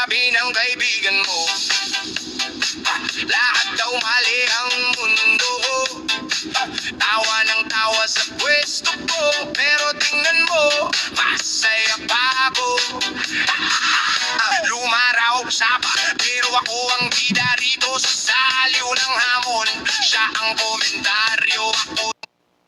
Sabi ng kaibigan mo, lahat daw mali ang mundo. Tawa ng tawa sa pwesto ko, pero tingnan mo, masaya pa ako. Lumaraw siya pa, pero ako ang bida rito sa saliw ng hamon. Siya ang komentaryo, ako.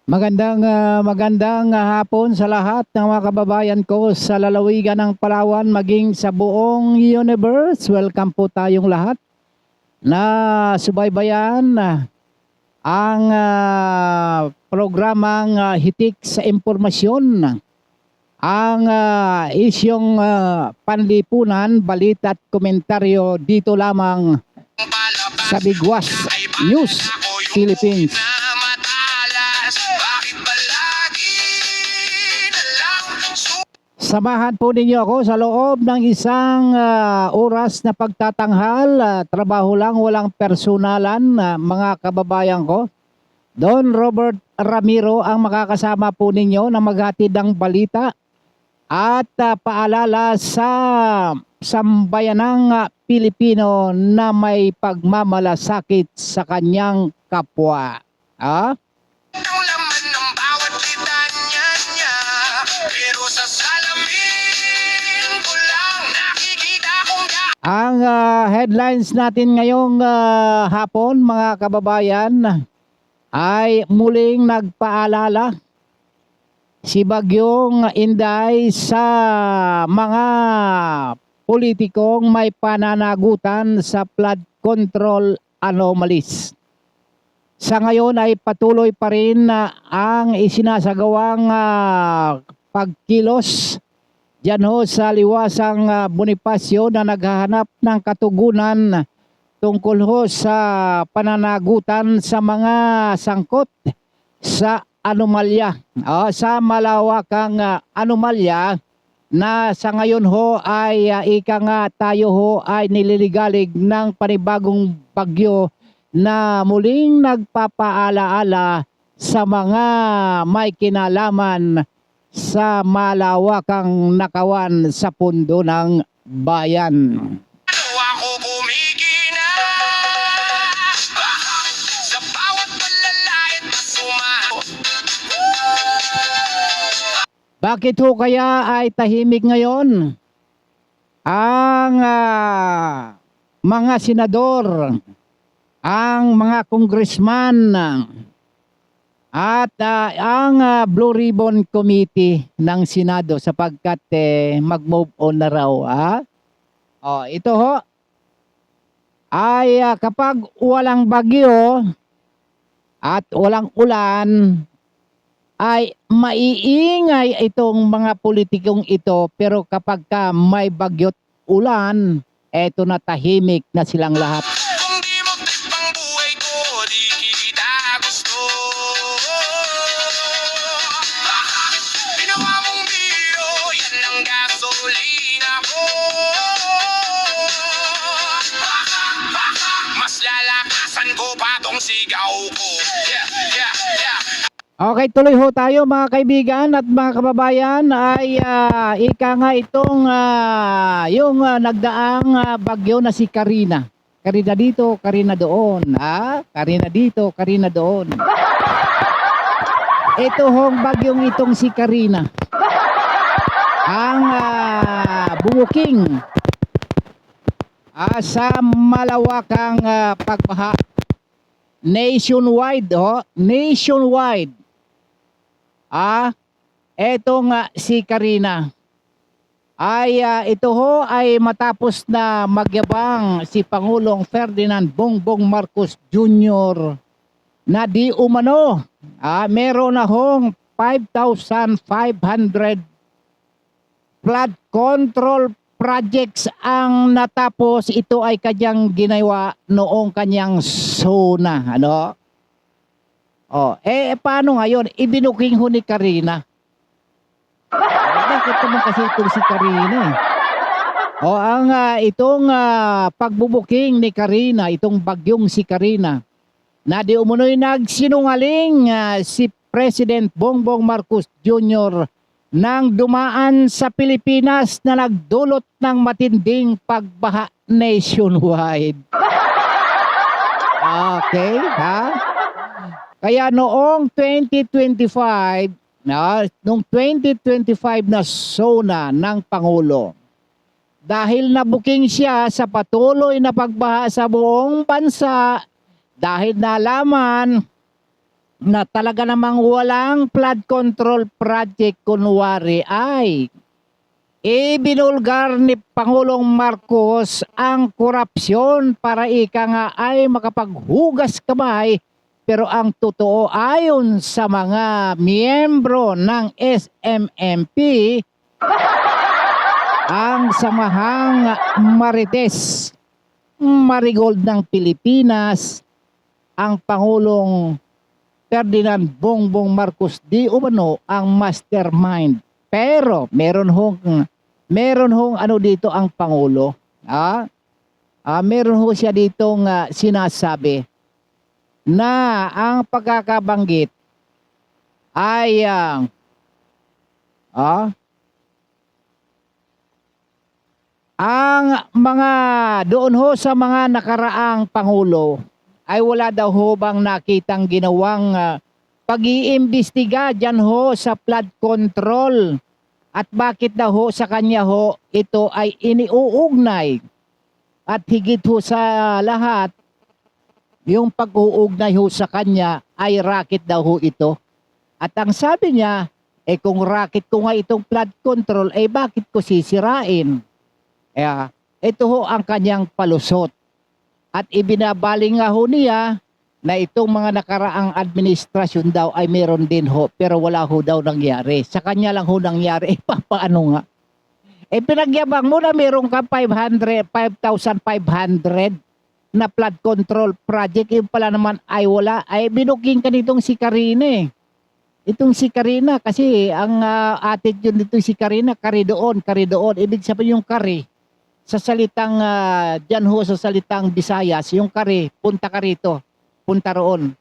Magandang hapon sa lahat ng mga kababayan ko sa lalawigan ng Palawan maging sa buong universe. Welcome po tayong lahat na subaybayan ang programang Hitik sa Impormasyon. Ang isyong panlipunan, balita at komentaryo dito lamang sa Bigwas News Philippines. Samahan po ninyo ako sa loob ng isang oras na pagtatanghal. Trabaho lang, walang personalan, mga kababayan ko. Don Robert Ramiro ang makakasama po ninyo na maghatid ng balita at paalala sa sambayanang Pilipino na may pagmamalasakit sa kanyang kapwa. Ang laman ng bawat litanya niya, pero sa salamin ko lang nakikita kong Ang headlines natin ngayong hapon, mga kababayan, ay muling nagpaalala si Bagyong Inday sa mga politikong may pananagutan sa flood control anomalies. Sa ngayon ay patuloy pa rin ang isinasagawang pagkilos diyan ho sa liwasang Bonifacio na naghahanap ng katugunan tungkol ho sa pananagutan sa mga sangkot sa anomalya, sa malawakang anomalya na sa ngayon ho ay ika nga tayo ho ay nililigalig ng panibagong bagyo na muling nagpapaalaala sa mga may kinalaman sa malawakang nakawan sa pundo ng bayan. ako kumikina sa bawat palalait na sumaho. Bakit ho kaya ay tahimik ngayon ang mga senador, ang mga congressman at ang Blue Ribbon Committee ng Senado sapagkat mag-move on na raw. Ito ho ay kapag walang bagyo at walang ulan ay maiingay itong mga politikong ito, pero kapag may bagyo't ulan, eto na tahimik na silang lahat. Kung di mo trip ang buhay ko, di kita gusto. Ginawa mong biro, yan ang gasolina ko. Mas lalakasan ko pa tong sigaw ko. Yeah, yeah, yeah. Okay, tuloy ho tayo mga kaibigan at mga kababayan. Ay ika nga itong yung nagdaang bagyo na si Karina. Karina dito, Karina doon. Karina dito, Karina doon. Ito hong bagyong itong si Karina. Ang bumuking sa malawakang pagbaha. Nationwide, nationwide. Etong si Karina ay ito ho ay matapos na magyabang si Pangulong Ferdinand Bongbong Marcos Jr. na di umano meron na hong 5,500 flood control projects ang natapos. Ito ay kanyang ginawa noong kanyang zona, paano ngayon? Ibinuking ho ni Karina. Bakit naman kasi itong si Karina? Ang itong pagbubuking ni Karina, itong bagyong si Karina, na di umunoy nagsinungaling si President Bongbong Marcos Jr. nang dumaan sa Pilipinas na nagdulot ng matinding pagbaha nationwide. Okay, ha? Kaya noong 2025, noong 2025 na SONA ng Pangulo, dahil nabuking siya sa patuloy na pagbaha sa buong bansa, dahil nalaman na talaga namang walang flood control project kunwari ay ibinulgar ni Pangulong Marcos ang korupsyon para ika nga ay makapaghugas kamay, pero ang totoo ayon sa mga miyembro ng SMMP, ang Samahang Marites Marigold ng Pilipinas, ang Pangulong Ferdinand Bongbong Marcos di umano ang mastermind. Pero meron hong ano dito ang Pangulo. Meron ho siya ditong sinasabi na ang pagkakabanggit ay ang mga doon ho sa mga nakaraang Pangulo ay wala daw ho bang nakitang ginawang pag-iimbestiga dyan ho sa flood control, at bakit daw ho sa kanya ho ito ay iniuugnay, at higit ho sa lahat yung pag-uugnay ho sa kanya ay racket daw ho ito. At ang sabi niya, kung racket ko nga itong flood control, bakit ko sisirain? Ito ho ang kanyang palusot. At ibinabaling nga ho niya na itong mga nakaraang administrasyon daw ay meron din ho, pero wala ho daw nangyari. Sa kanya lang ho nangyari. Paano nga? Pinagyabang mo na meron ka 5,500 na flood control project. Yung pala naman ay wala. Binuking ka nitong si Karina Itong si Karina, kasi ang attitude nito si Karina, kari doon. Ibig sabihin yung kari, sa salitang dyan ho sa salitang Visayas, yung kari, punta ka rito, punta roon.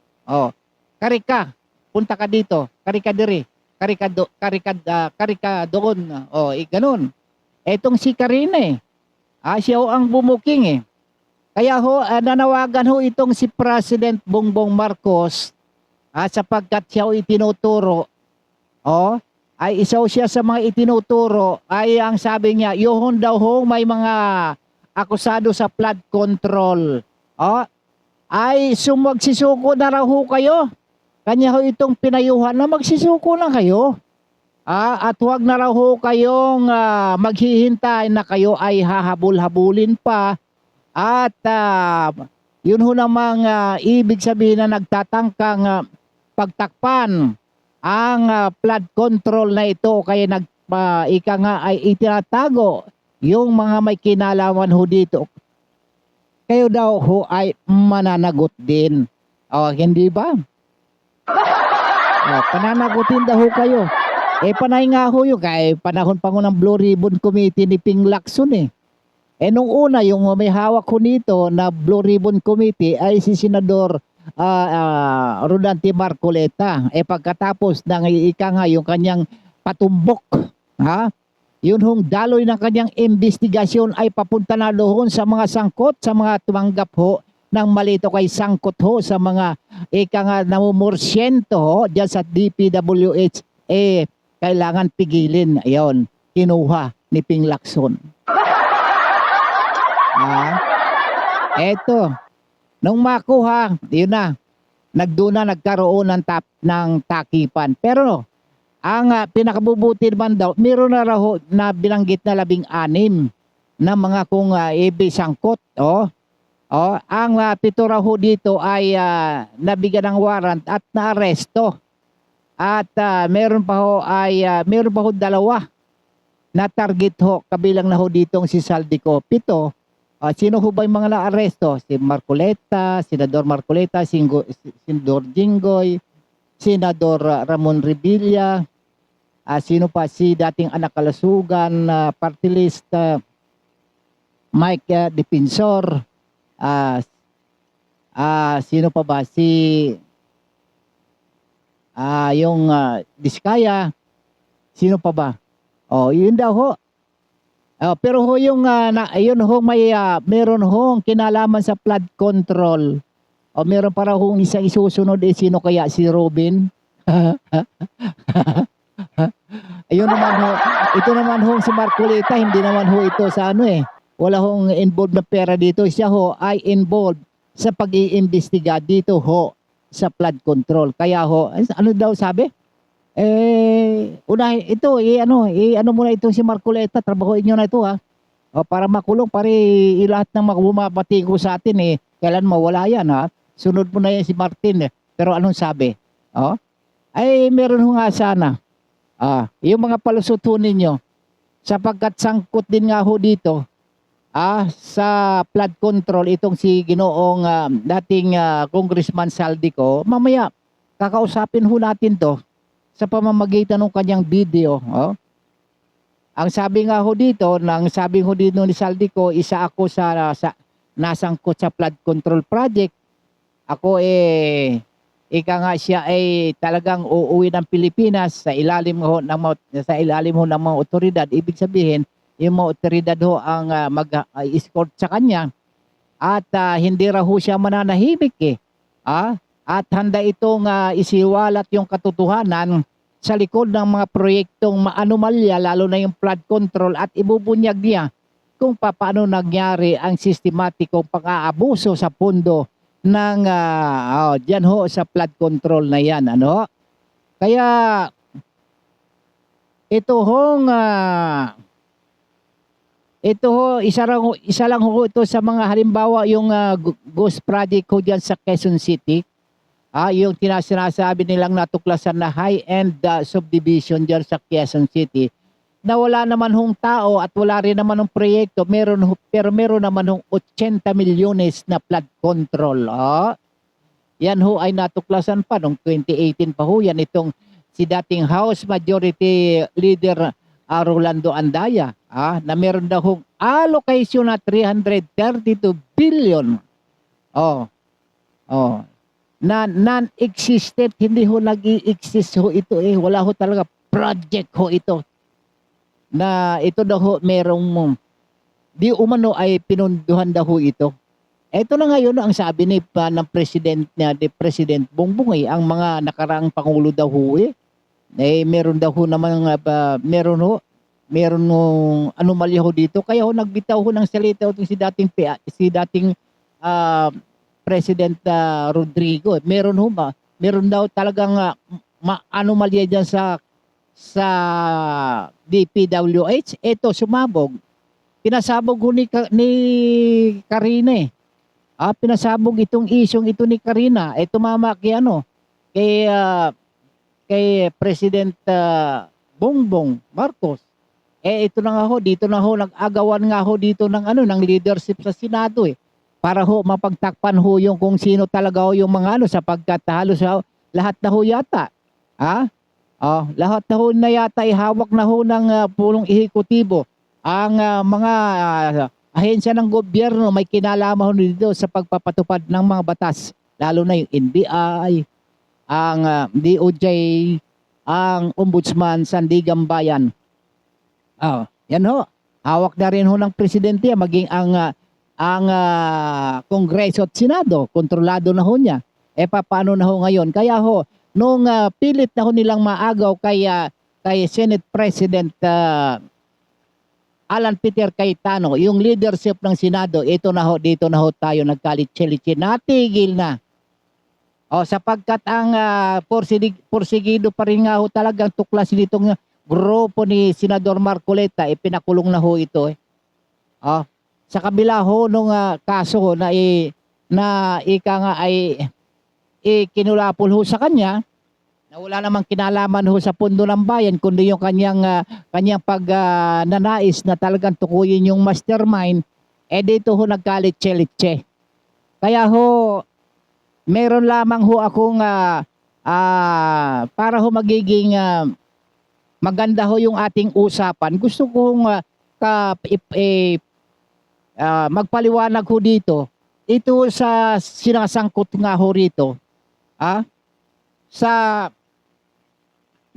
Kari ka, punta ka dito, kari ka diri, kari ka doon. Ganun. Etong si Karina siya ho ang bumuking Kaya ho nanawagan ho itong si President Bongbong Marcos, sapagkat siya ho itinuturo, ay isaw siya sa mga itinuturo, ay ang sabi niya, yun daw ho may mga akusado sa flood control. Ay magsisuko na raw ho kayo. Kanya ho itong pinayuhan na magsisuko na kayo. At huwag na raw ho kayong maghihintay na kayo ay hahabol-habulin pa. At yun ho namang ibig sabihin na nagtatangkang pagtakpan ang flood control na ito, kaya ika nga ay itinatago yung mga may kinalaman ho dito. Kayo daw ho ay mananagot din. Hindi ba? Pananagutin daw ho kayo. Panay nga ho yun, kaya panahon pa ho ng Blue Ribbon Committee ni Ping Lacson nung una, yung may hawak ko nito na Blue Ribbon Committee ay si Senador Rodante Marcoleta. Pagkatapos ng ika nga yung kanyang patumbok, yun hong daloy ng kanyang investigasyon ay papunta na doon sa mga sangkot, sa mga tumanggap ho ng malito kay sangkot ho sa mga ika nga namumursyento ho dyan sa DPWH. Kailangan pigilin. Ayun, kinuha ni Ping Lacson. Eto, nung makuha, yun na, nagkaroon ng takipan. Pero, ang pinakabubuti naman daw, meron na raw na binanggit na 16 na mga kung ibisangkot. Ang 7 raw dito ay nabigyan ng warrant at naaresto. At meron pa ho 2 na target ho, kabilang na ho ditong si Saldico. 7. Sino ho ba yung mga naaresto? Si Marcoleta, Senador Marcoleta, Senador Jinggoy, Senador Ramon Revilla, sino pa? Si dating anak Kalasugan, party list, Mike Defensor, sino pa ba? Yung Diskaya, Sino pa ba? Oh, yun daw ho. Pero ho yung yun ho meron hong kinalaman sa flood control. O meron para hong isang isusunod sino kaya si Robin? Ayun naman ho, ito naman ho si Marcoleta, hindi naman ho ito sa wala hong involved na pera dito. Siya ho ay involved sa pag-iimbestiga dito ho sa flood control. Kaya ho, ano daw sabi? Ito, ano muna ito si Marcoleta, trabahoin nyo na ito ha. O, para makulong, lahat ng bumabati ko sa atin kailan mawala yan ha. Sunod mo na yan si Martin Pero anong sabi? Meron ho nga sana. Yung mga palusot ho ninyo, sapagkat sangkot din nga ho dito, sa flood control, itong si Ginoong dating Congressman Saldico, mamaya, kakausapin ho natin to sa pamamagitan ng kanyang video. Ang sabi nga ho dito, sabi ho dito ni Saldico, isa ako sa nasangkot sa flood control project. Ako ika nga siya ay talagang uuwi ng Pilipinas sa ilalim ho ng mga otoridad. Ibig sabihin, yung mga otoridad ho ang mag-escort sa kanya at hindi raw ho siya mananahimik at handa itong isiwalat yung katotohanan sa likod ng mga proyektong maanomalya, lalo na yung flood control, at ibubunyag niya kung paano nangyari ang sistematikong pang-aabuso sa pondo ng diyan ho sa flood control na yan. Kaya ito isa lang ho ito sa mga halimbawa yung ghost project ko diyan sa Quezon City. Yung sinasabi nilang natuklasan na high-end subdivision diyan sa Quezon City na wala naman hong tao at wala rin naman hong proyekto, pero meron naman hong 80 milyones na flood control. Yan ho ay natuklasan pa noong 2018 pa ho yan itong si dating House Majority Leader Rolando Andaya na meron daw hong allocation na 332 billion. Na non-existent, hindi ho nag-i-exist ho ito wala ho talaga project ho ito. Na ito daw ho merong di umano ay pinunduhan daw ho ito. Ito na ngayon ang sabi ng President Bongbong ang mga nakaraang pangulo daw ho meron daw ho naman meron anomalya ho dito, kaya ho nagbitaw ho ng salita si dating President Rodrigo. Meron daw talagang anomalya diyan sa DPWH. Ito sumabog. Pinasabog ho ni Karina pinasabog itong isyong ito ni Karina. Tumama kay President Bongbong Marcos. Ito na nga ho, dito na ho nag-agawan nga ho dito ng leadership sa Senado para ho mapagtakpan ho yung kung sino talaga ho yung mga sapagkat halos lahat na ho yata. Lahat na ho na yata ihawak na ho ng pulong ehekutibo ang mga ahensya ng gobyerno may kinalaman ho dito sa pagpapatupad ng mga batas, lalo na yung NBI, ang DOJ, ang Ombudsman, Sandigan Bayan. Yan ho. Hawak na rin ho ng presidente maging ang Kongreso at Senado, kontrolado na ho niya. Paano na ho ngayon? Kaya ho, nung pilit na ho nilang maagaw kay Senate President Alan Peter Cayetano, yung leadership ng Senado, dito na ho tayo nagkalit-chilichi, natigil na. Sapagkat ang porsigido pa rin nga ho talagang tuklasin itong grupo ni Senador Marcoleta, pinakulong na ho ito. Sa kabila ho nung kaso ho na ika nga ay kinulapol ho sa kanya, na wala namang kinalaman ho sa pundo ng bayan, kundi yung kanyang nanais na talagang tukuyin yung mastermind, dito ho nagkalit-chilitche. Kaya ho, meron lamang ho akong para ho magiging maganda ho yung ating usapan. Gusto kong magpaliwanag ho dito. Ito sa sinasangkot nga ho rito. Sa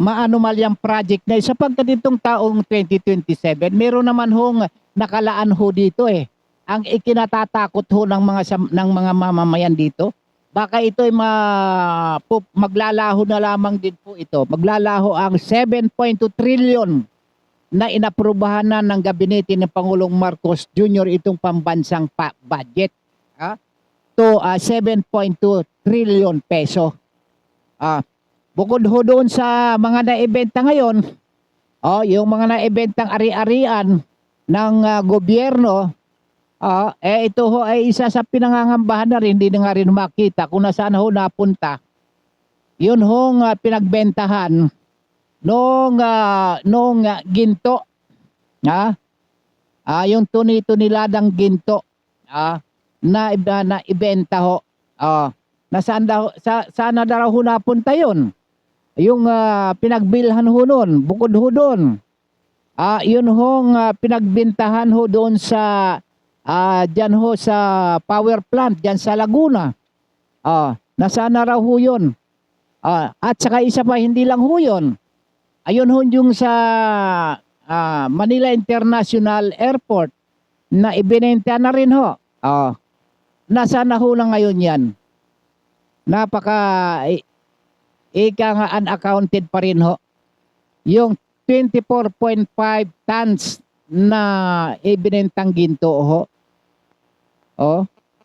maanomalyang project na sapagkat itong taong 2027 meron naman hong nakalaan ho dito eh. Ang ikinatatakot ho ng mga mamamayan dito, baka ito ay maglalaho na lamang din po ito. Maglalaho ang 7.2 trillion na inaprubahan na ng gabinete ni Pangulong Marcos Jr. itong pambansang budget to 7.2 trillion peso. Bukod ho doon sa mga naibenta ngayon, yung mga naibentang ari-arian ng gobyerno, ito ho ay isa sa pinangangambahan na rin, hindi na nga rin makita kung nasaan ho napunta. Yun hong pinagbentahan noong ginto, yung tuni-tuniladang ginto na ibenta ho. Nasaan daw, sana daw ho napunta yun? Yung pinagbilhan ho nun, bukod ho doon. Yun hong pinagbintahan ho doon sa dyan ho sa power plant dyan sa Laguna. Nasaan na raw ho yun? At saka isa pa, hindi lang ho yun. Ayun ho yung sa Manila International Airport na ibinenta na rin ho. Nasaan na ho na ngayon yan? Ika nga unaccounted pa rin ho. Yung 24.5 tons na ibinentang ginto ho.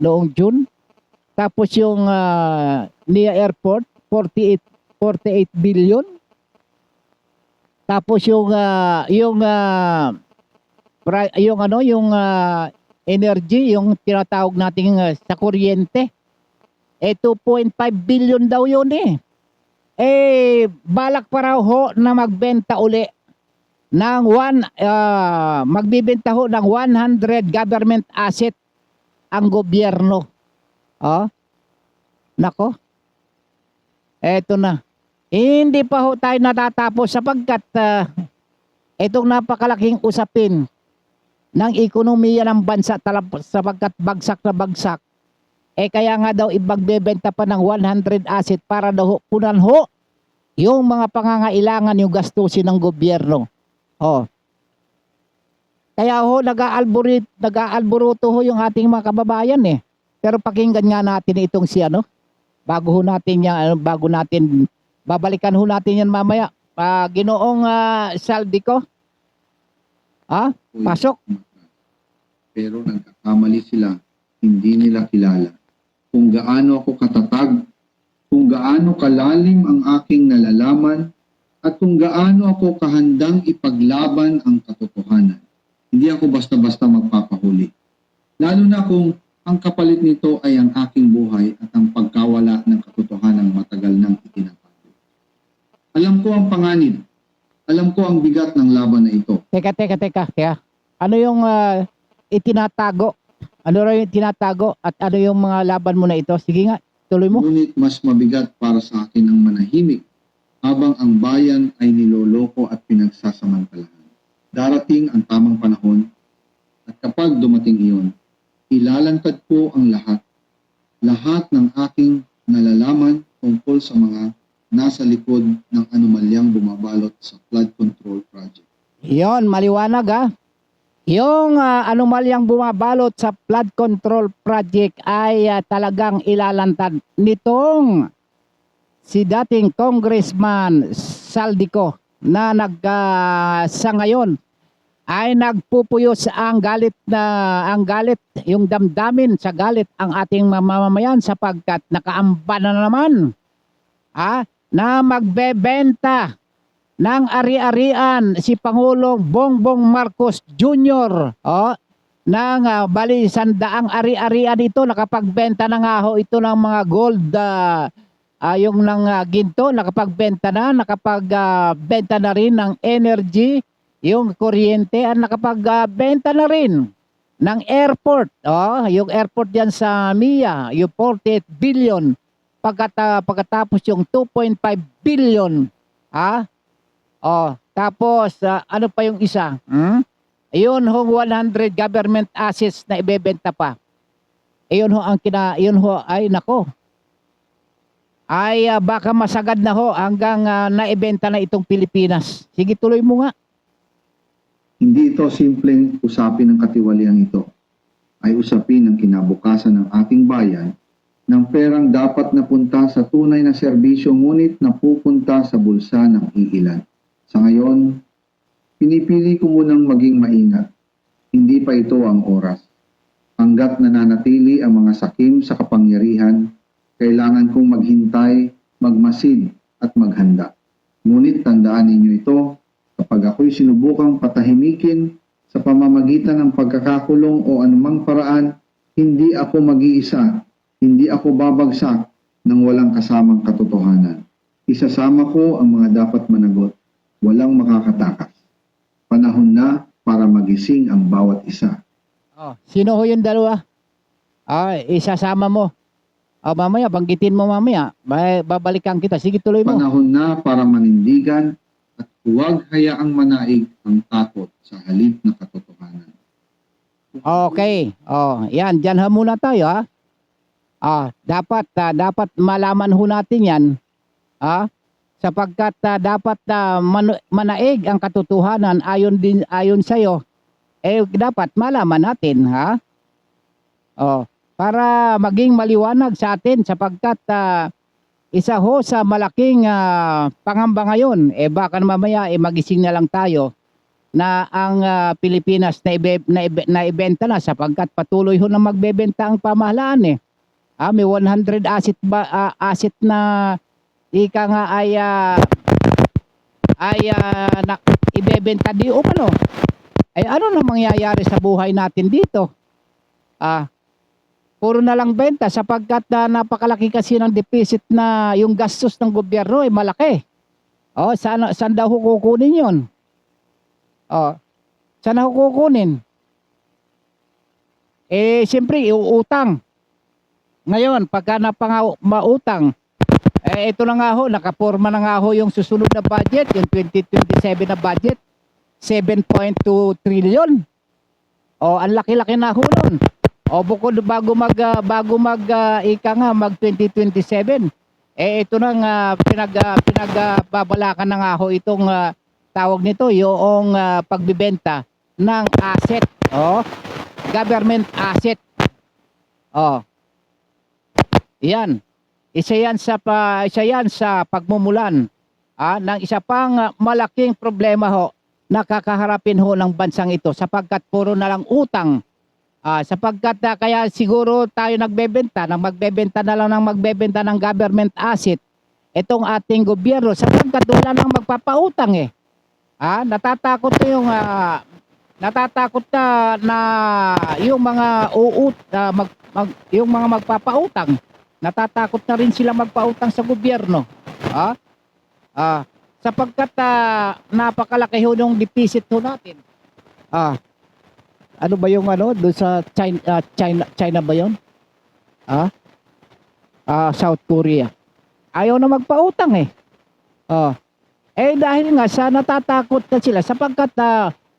Noong June. Tapos yung NIA Airport 48 billion. Tapos yung energy, yung tinatawag nating sa kuryente, 2.5 billion daw yun eh. Balak pa raw ho na magbenta uli ng magbibenta ho ng 100 government asset ang gobyerno. Nako. Eto na. Hindi pa ho tayo natatapos sapagkat itong napakalaking usapin ng ekonomiya ng bansa sapagkat bagsak na bagsak. Kaya nga daw ibagbebenta pa ng 100 asset para daw punan ho yung mga pangangailangan yung gastusin ng gobyerno. Kaya ho nag-aalboruto ho yung ating mga kababayan eh. Pero pakinggan nga natin itong si bago natin babalikan ho natin yan mamaya. Ginoong Saldico. Pasok. Pero nagkakamali sila, hindi nila kilala kung gaano ako katatag, kung gaano kalalim ang aking nalalaman, at kung gaano ako kahandang ipaglaban ang katotohanan. Hindi ako basta-basta magpapahuli. Lalo na kung ang kapalit nito ay ang aking buhay at ang pagkawala ng katotohanang matagal nang itinatago. Alam ko ang panganib. Alam ko ang bigat ng laban na ito. Teka. Ano yung itinatago? Ano raw yung tinatago at ano yung mga laban mo na ito? Sige nga, tuloy mo. Ngunit mas mabigat para sa akin ang manahimik habang ang bayan ay niloloko at pinagsasamantalahan. Darating ang tamang panahon at kapag dumating iyon, ilalantad ko ang lahat ng aking nalalaman tungkol sa mga nasa likod ng anomalyang bumabalot sa flood control project. Yon, maliwanag Yung anomalyang bumabalot sa flood control project ay talagang ilalantad nitong si dating Congressman Saldico na sa ngayon ay nagpupuyos ang galit yung damdamin sa galit ang ating mamamayan sapagkat nakaamba na naman na magbebenta ng ari-arian si Pangulong Bongbong Marcos Jr. Ng bali 100 ari-arian ito, nakapagbenta na nga ho ito ng mga gold, yung ng ginto, nakapagbenta na rin ng energy, yung kuryente, at nakapagbenta na rin ng airport. Yung airport yan sa MIA, yung 48 billion, pagkatapos yung 2.5 billion, tapos ano pa yung isa? Ayun ho, 100 government assets na ibebenta pa. Ayun ho ay nako. ay baka masagad na ho hanggang naibenta na itong Pilipinas. Sige, tuloy mo nga. Hindi ito simpleng usapin ng katiwaliang ito. Ay usapin ng kinabukasan ng ating bayan ng perang dapat napunta sa tunay na serbisyo ngunit napupunta sa bulsa ng iilan. Sa ngayon, pinipili ko munang maging maingat. Hindi pa ito ang oras. Hanggat nananatili ang mga sakim sa kapangyarihan, kailangan kong maghintay, magmasid at maghanda. Ngunit tandaan ninyo ito, kapag ako'y sinubukang patahimikin sa pamamagitan ng pagkakakulong o anumang paraan, hindi ako mag-iisa, hindi ako babagsak ng walang kasamang katotohanan. Isasama ko ang mga dapat managot, walang makakatakas. Panahon na para magising ang bawat isa. Sino ho yung dalawa? Isasama mo. Mamaya, banggitin mo mamaya. Babalikan kita. Sige, tuloy mo. Panahon na para manindigan at huwag hayaang manaig ang takot sa halip na katotohanan. Okay. Yan. Diyan ha muna tayo, ha? Dapat malaman ho natin yan. Sapagkat dapat manaig ang katotohanan ayon sa iyo. Dapat malaman natin, ha? Para maging maliwanag sa atin sapagkat isa ho sa malaking pangamba ngayon, baka mamaya magising na lang tayo na ang Pilipinas na ibenta na sapagkat patuloy ho na magbebenta ang pamahalaan may 100 asset na ika nga ibebenta di umano. Ano na mangyayari sa buhay natin dito? Puro na lang benta sapagkat napakalaki kasi ng deficit na yung gastos ng gobyerno malaki. Saan daw kukunin yun? Saan ako kukunin? Siyempre, utang. Ngayon, pagka mautang, ito na nga ho, nakaporma na nga ho yung susunod na budget, yung 2027 na budget, 7.2 trillion. Ang laki-laki na ho nun. Bukod bago mag 2027, ito na nga pinagbabalakan na nga ho itong tawag nito, yung pagbibenta ng asset, government asset. Yan. Isa yan sa pagmumulan ng isa pang malaking problema ho na kakaharapin ho ng bansang ito sapagkat puro na lang utang. Sapagkat kaya siguro tayo magbebenta ng government asset itong ating gobyerno sapagkat wala nang magpapautang natatakot na yung mga yung mga magpapautang, natatakot na rin sila magpautang sa gobyerno. Sapagkat napakalaki ho ng deficit ho natin. Ano ba yung doon sa China ba yun? South Korea. Ayaw na magpautang dahil nga sa natatakot na sila sapagkat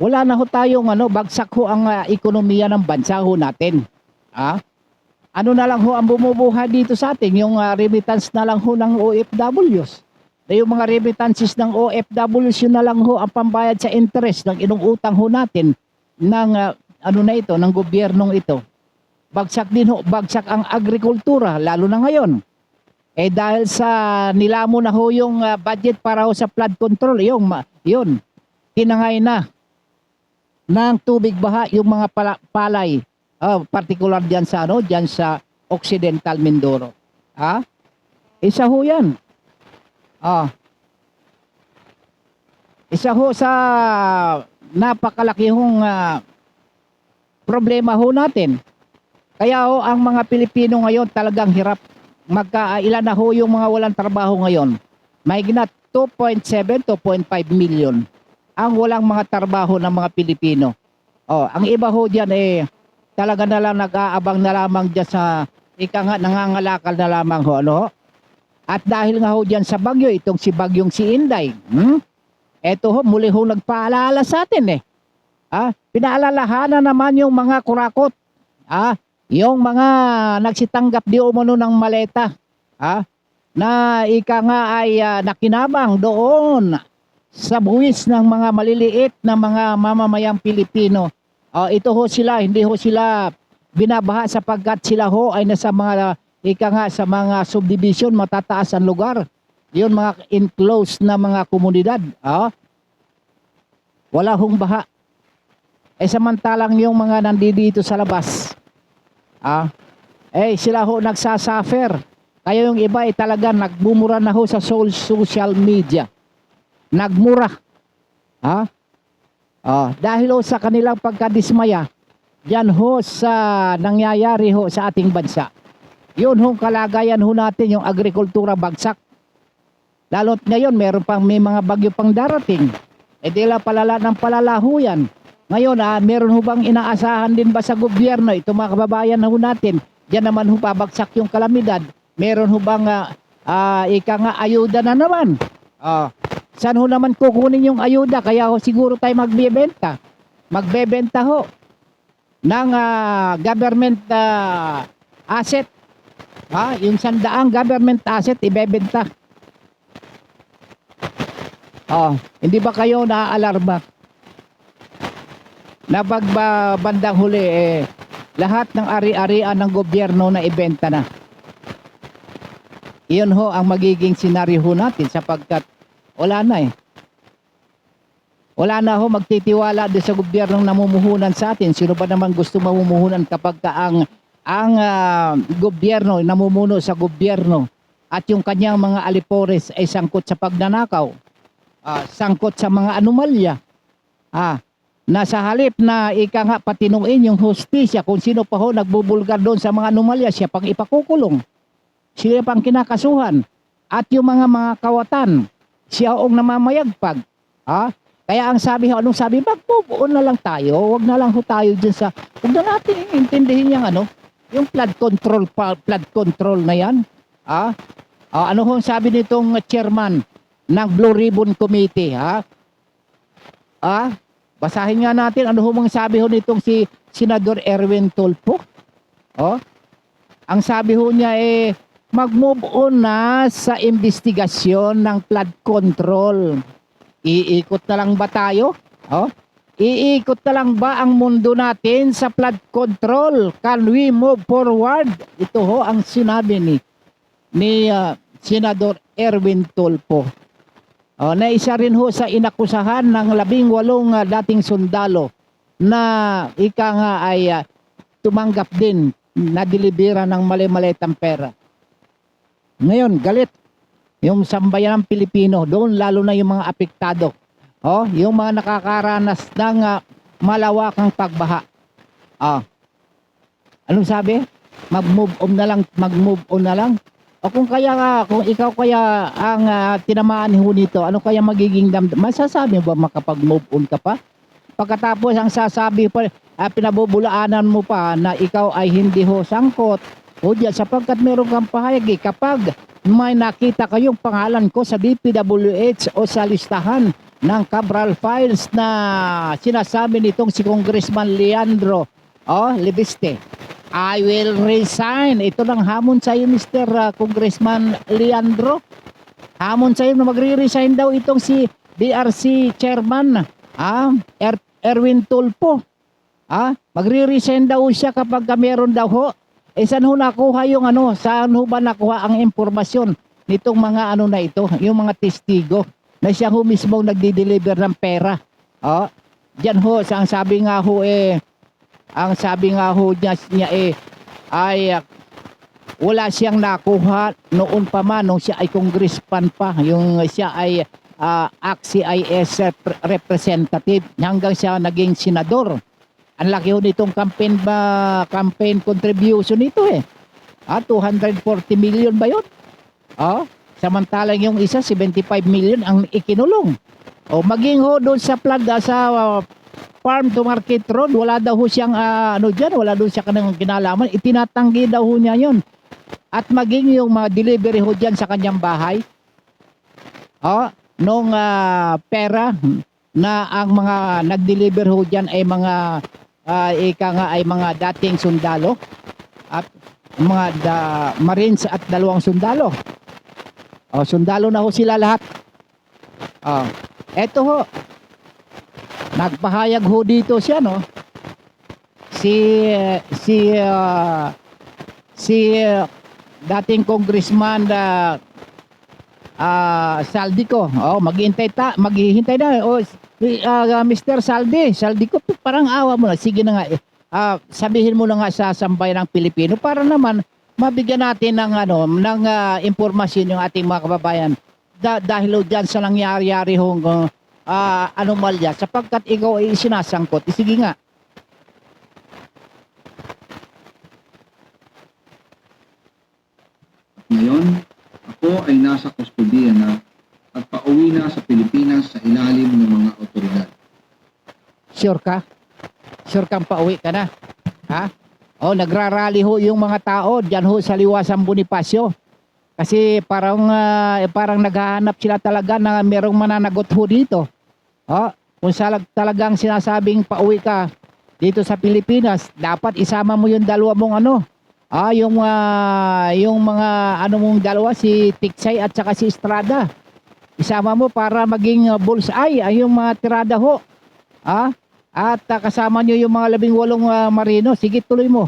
wala na ho tayong bagsak ho ang ekonomiya ng bansa ho natin. Ano na lang ho ang bumubuhay dito sa atin, yung remittance na lang ho ng OFWs. Yung mga remittances ng OFWs yun na lang ho ang pambayad sa interest ng inuutang ho natin ng ng gobyernong ito. Bagsak din ho, bagsak ang agrikultura lalo na ngayon. Dahil sa nilamo na ho yung budget para ho sa flood control, yun tinangay na ng tubig baha yung mga palay. Particular diyan sa Occidental Mindoro. Isa ho yan. Isa ho sa napakalaki hong problema ho natin. Kaya ho ang mga Pilipino ngayon talagang hirap. Ilan na ho yung mga walang trabaho ngayon. Mahigit 2.7, 2.5 million ang walang mga trabaho ng mga Pilipino. Ang iba ho diyan talaga na lang nag-aabang na lamang dyan sa nangangalakal na lamang ho. At dahil nga ho dyan sa bagyo, itong si bagyong si Inday, eto ho, muli ho nagpaalala sa atin pinaalalahanan naman yung mga kurakot, yung mga nagsitanggap di umano ng maleta, na ika nga ay nakinabang doon sa buwis ng mga maliliit na mga mamamayang Pilipino. Ito ho sila, hindi ho sila binabaha sapagkat sila ho ay nasa mga ika nga sa mga subdivision, matataas ang lugar. Yun mga enclosed na mga komunidad. Wala hong baha. Samantalang yung mga nandito sa labas, sila ho nagsasuffer. Kaya yung iba ay talaga nagbumura na ho sa social media. Nagmura. Dahil ho sa kanilang pagkadismaya, yan ho sa nangyayari ho sa ating bansa. Yun ho kalagayan ho natin, yung agrikultura bagsak. Lalo't ngayon, may mga bagyo pang darating. Di lang palala ng palala ho yan. Ngayon, meron ho bang inaasahan din ba sa gobyerno? Ito mga kababayan ho natin, diyan naman ho pabagsak yung kalamidad. Meron ho bang ika nga ayuda na naman? Saan ho naman kukunin yung ayuda? Kaya ho siguro tayo magbebenta. Magbebenta ho ng government asset. Yung 100 government asset ibebenta. Hindi ba kayo naaalarma? Na bandang huli lahat ng ari-arian ng gobyerno na ibenta na. Iyon ho ang magiging senaryo ho natin sapagkat wala na Wala na ho magtitiwala doon sa gobyernong namumuhunan sa atin. Sino ba naman gusto mamumuhunan kapag ang gobyerno, namumuno sa gobyerno at yung kanyang mga alipores ay sangkot sa pagnanakaw, sangkot sa mga anomalya, na sa halip na ika nga patinuin yung hustisya, kung sino pa ho nagbubulgar doon sa mga anomalya, siya pang ipakukulong, siya pang kinakasuhan, at yung mga kawatan, siya ang namamayagpag. Kaya ang sabi ho, anong sabi, mag-move on na lang tayo, wag na lang ho tayo dyan sa, huwag na natin intindihin yung flood control na yan. Ano ho sabi nitong chairman ng Blue Ribbon Committee, basahin nga natin ano ho mang sabi ho nitong si Senador Erwin Tulfo. Ang sabi ho niya mag-move on na sa investigasyon ng flood control. Iikot na lang ba tayo? Iikot na lang ba ang mundo natin sa flood control? Can we move forward? Ito ho ang sinabi ni Senador Erwin Tulfo. Na isa rin ho sa inakusahan ng 18 dating sundalo na ika nga ay tumanggap din na delibera ng mali-malitang pera. Ngayon, galit yung sambayan ng Pilipino, doon lalo na yung mga apektado. Yung mga nakakaranas ng malawakang pagbaha. Anong sabi? Mag-move on na lang. O kung ikaw kaya ang tinamaan ho nito, ano kaya magiging damdamin? Masasabi mo ba makapag-move on ka pa? Pagkatapos ang sasabi pa, pinabubulaanan mo pa na ikaw ay hindi ho sangkot. O diyan, sapagkat meron kang pahayag kapag may nakita kayong pangalan ko sa DPWH o sa listahan ng Cabral Files na sinasabi nitong si Congressman Leandro Libiste, I will resign. Ito lang hamon sa iyo, Mr. Congressman Leandro. Hamon sa iyo na magre-resign daw itong si DRC Chairman Erwin Tulfo. Magre-resign daw siya kapag meron daw ho. Saan ho nakuha yung saan ho ba nakuha ang impormasyon nitong mga na ito, yung mga testigo na siya ho mismo nagdi-deliver ng pera. Diyan ho, ang sabi nga ho niya ay wala siyang nakuha noon pa man nung siya ay congressman pa, yung siya ay AXIS representative hanggang siya naging senador. Ang laki ho nitong campaign contribution nito 240 million ba yun? Samantalang yung isa 75 million ang ikinulong. Maging ho doon sa farm to market road, wala daw ho siyang wala doon siya kanang kinalaman, itinatanggi daw ho niya yun. At maging yung mga delivery ho dyan sa kanyang bahay, nung pera na ang mga nag-deliver ho dyan ay mga ay mga dating sundalo at mga Marines at 2 sundalo. O, sundalo na ho sila lahat. O, eto ho. Nagpahayag ho dito siya, no? Si dating congressman Saldico. Oh, maghihintay na. Oh, Mr. Saldico, parang awa mo na. Sige na nga. Sabihin mo na nga sa sambayan ng Pilipino para naman mabigyan natin ng impormasyon yung ating mga kababayan dahil diyan sa nangyari hong anomalya sapagkat ikaw ay sinasangkot. Sige nga. Ngayon, ako ay nasa kustodiya na at pauwi na sa Pilipinas sa ilalim ng mga otoridad. Sure ka? Sure kang pauwi ka na? Ha? Oh, nagrarally ho yung mga tao diyan ho sa Liwasang Bonifacio. Kasi parang naghahanap sila talaga na merong mananagot ho dito. Oh, kung talagang sinasabing pauwi ka dito sa Pilipinas, dapat isama mo yung dalawa mong yung mga mong dalawa, si Tiksay at saka si Estrada. Isama mo para maging bullseye ay yung mga tirada ho. At kasama nyo yung mga 18 marino. Sige, tuloy mo.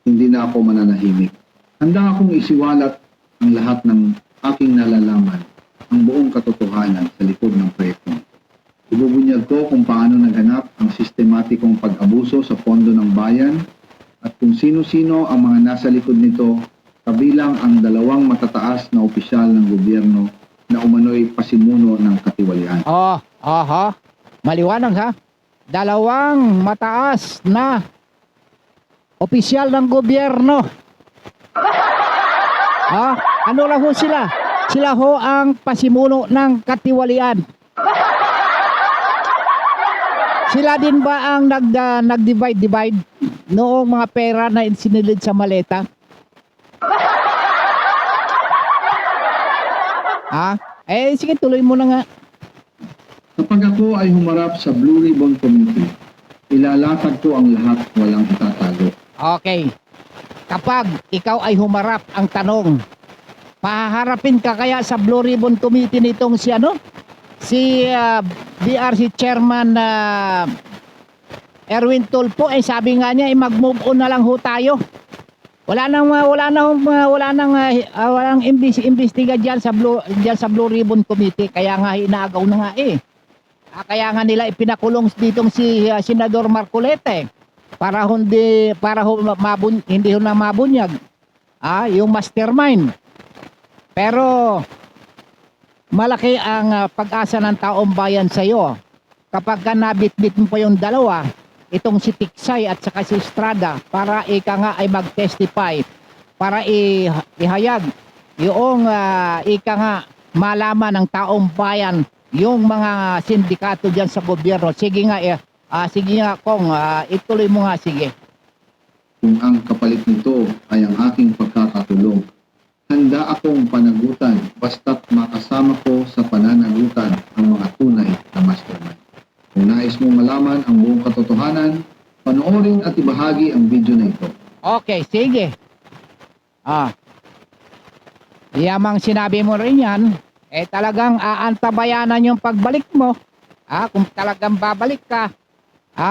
Hindi na ako mananahimik. Handa akong isiwalat ang lahat ng aking nalalaman, ang buong katotohanan sa likod ng proyekto. Ibubunyag ko kung paano naganap ang sistematikong pag-abuso sa pondo ng bayan at kung sino-sino ang mga nasa likod nito, kabilang ang 2 matataas na opisyal ng gobyerno na umano'y pasimuno ng katiwalian. Maliwanag ha? 2 mataas na opisyal ng gobyerno. Ano lang ho sila? Sila ho ang pasimuno ng katiwalian. Sila din ba ang nag-divide noong mga pera na sinilid sa maleta? Sige, tuloy mo na nga. Kapag ako ay humarap sa Blue Ribbon Committee, ilalatag ko ang lahat, walang itatago. Okay. Kapag ikaw ay humarap, ang tanong, pahaharapin ka kaya sa Blue Ribbon Committee nitong si BRC Chairman Erwin Tulfo, sabi nga niya mag-move on na lang ho tayo. Walang imbestiga diyan sa Blue Ribbon Committee, kaya nga inaagaw na nga kaya nga nila ipinakulong ditong si Senador Marcoleta para hindi ho na mabunyag yung mastermind. Pero malaki ang pag-asa ng taong bayan sa iyo kapag nabitbit mo pa yung 2, itong si Tiksay at saka si Estrada, para ika nga ay mag-testify, para ihayag yung ika nga malaman ng taong bayan yung mga sindikato diyan sa gobyerno. Sige nga Kong, ituloy mo nga, sige. Kung ang kapalit nito ay ang aking pagkakatulong, handa akong panagutan basta't makasama ko sa pananagutan ang mga tunay na mastermind. Kung nais mong malaman ang buong katotohanan, panoorin at ibahagi ang video na ito. Okay, sige. Yamang sinabi mo rin yan, talagang aantabayanan yung pagbalik mo. Kung talagang babalik ka,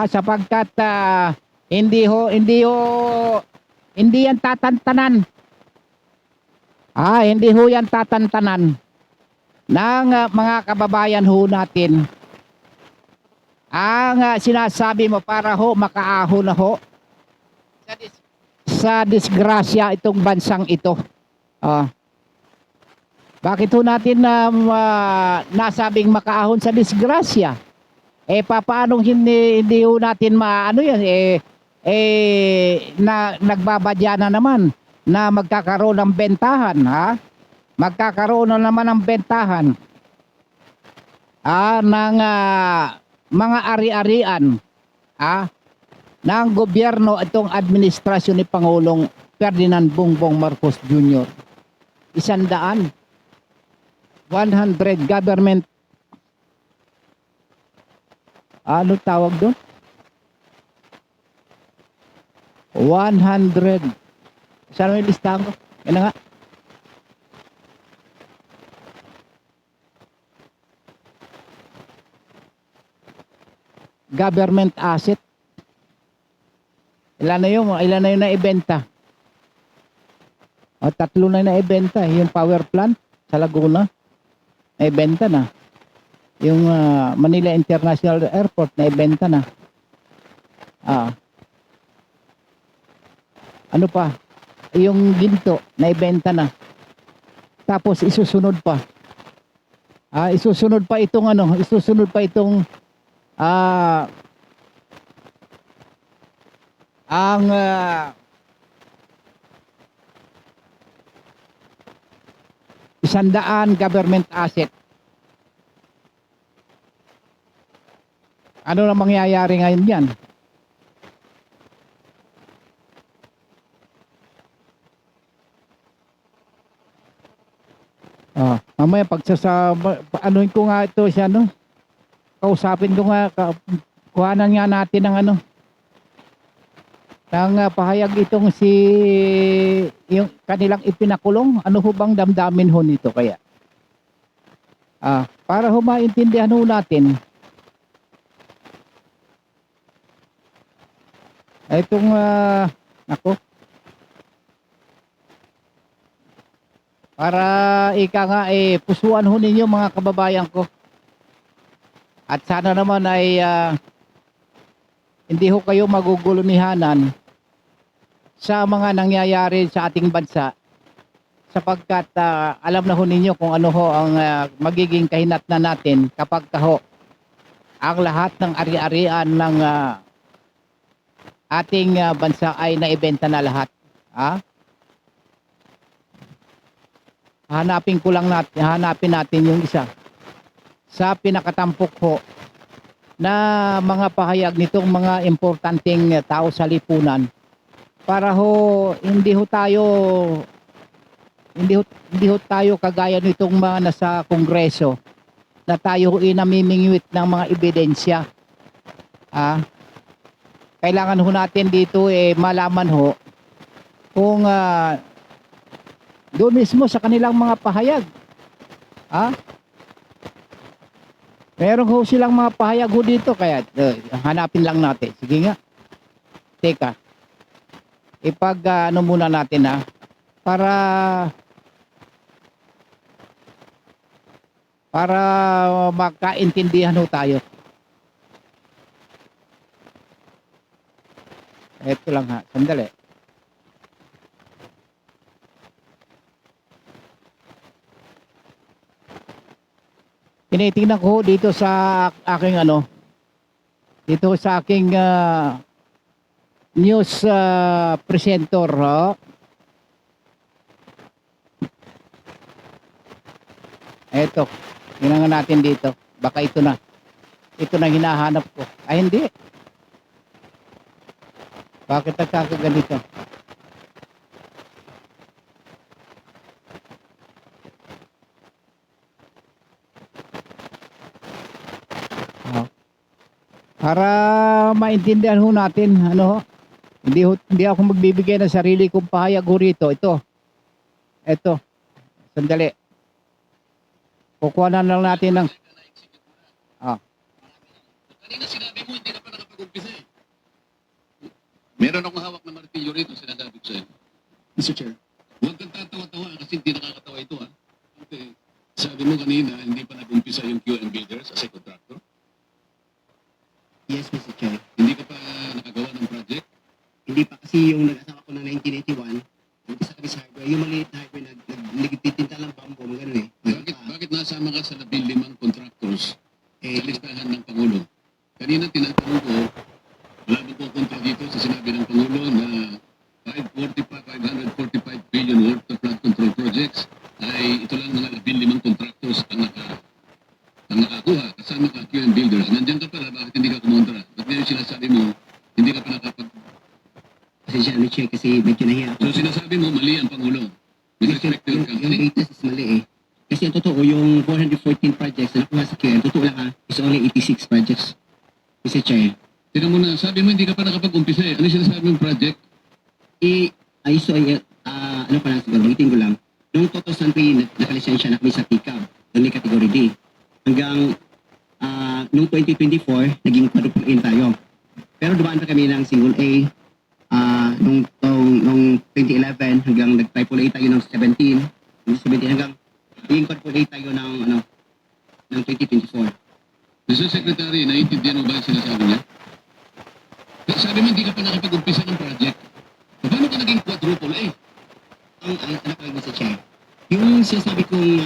sapagkat hindi yan tatantanan. Hindi ho yan tatantanan ng mga kababayan ho natin. Ang sinasabi mo para ho makaahon na ho sa disgrasya itong bansang ito. Bakit ho natin nasabing makaahon sa disgrasya? Paano hindi ho natin nagbabadya na naman na magkakaroon ng bentahan, magkakaroon na naman ng bentahan ng mga ari-arian ng gobyerno itong administrasyon ni Pangulong Ferdinand Bongbong Marcos Jr. 100 government, ano tawag doon? 100. Saan may listahan ko? Yan na nga. government asset. Ilan na yung naibenta? O, 3 na naibenta. Yung power plant sa Laguna, naibenta na. Yung Manila International Airport, naibenta na. Ano pa? Yung Ginto, naibenta na. Tapos isusunod pa. Isusunod pa itong ang isandaan government asset. Ano na mangyayari ngayon yan? Mamaya anuin ko nga ito siya, no? Kausapin ko nga, kuhanan nga natin ng pahayag itong yung kanilang ipinakulong. Ano ho bang damdamin ho nito kaya? Para ho maintindihan ho natin. Itong, para pusuan ho ninyo mga kababayan ko. At sana naman ay hindi ho kayo magugulunihanan sa mga nangyayari sa ating bansa, sapagkat alam na ho ninyo kung ano ho ang magiging kahinatnan natin kapag ang lahat ng ari-arian ng ating bansa ay naibenta na lahat. Hanapin natin yung isa sa pinakatampok ho na mga pahayag nitong mga importanteng tao sa lipunan, para hindi ho tayo kagaya nitong mga nasa Kongreso na tayo namimingwit ng mga ebidensya. Kailangan ho natin dito malaman ho kung doon mismo sa kanilang mga pahayag. Meron ho silang mga pahayag ho dito, kaya hanapin lang natin. Sige nga. Teka. Ano muna natin para makaintindihan ho tayo. Ito lang sandali. Tinitingnan ko dito sa aking news presenter. Eto, tingnan natin dito. Baka ito na hinahanap ko. Ay, hindi. Bakit nagkakaganito? Para maintindihan ho natin, hindi ako magbibigay ng sarili kong pahayag ho rito. Ito, sandali. Kukuha na lang natin ng... Kanina sinabi mo, hindi ka pa nakapag-umpisa eh. Meron akong hawak na martilyo rito, sinasabi ko sa'yo. Mr. Chair. Huwag kang tatawa-tawa kasi hindi nakakatawa ito Okay. Sabi mo kanina, hindi pa nag-umpisa yung QM Builders as a contractor. Yes, Mr. Chair. Hindi ka pa nakagawa ng project. Hindi pa kasi yung nag-asawa ko ng 1981, nag-isa kami sa highway, yung maliit na highway, nagtitinta lang bambo, gano'n Bakit nasama ka sa 15 contractors sa listahan ng Pangulo? Kanina tinatanong ko, wala bang kukontra dito sa sinabi ng Pangulo na 545 billion worth of flood control projects ay ito lang mga 15 contractors ang nakakuha kasama ka QM Builders. Nandiyan ka pala, bakit hindi ka kumontra? Ba't ngayon sinasabi mo, hindi ka pa Pasensya na, Chair, kasi medyo nahiya ako. So sinasabi mo, mali ang Pangulo. With respect to your Yung company. data is mali Kasi ang totoo, yung 414 projects na nakuha sa QM, totoo lang is only 86 projects. Mr. Chair. Tignan mo na, sabi mo hindi ka pa nakapag-umpisa eh. Ano yung sinasabi mong project? Ano pa lang siguro, ulitin ko lang. Noong 2003, nakalisensya na kami sa TICAB, only category D. Hanggang noong 2024, naging quadruple A tayo. Pero dumaan pa kami ng single A nung 2011 hanggang nag-triple A tayo ng 17. Ng 17 hanggang naging quadruple A tayo ng 2024. Mr. Secretary, naiintindihan mo ba yung sinasabi niya? Sabi mo, hindi ka pa nakapag-umpisa ng project. Paano ka naging quadruple A? Mr. Chair, yung sinasabi kong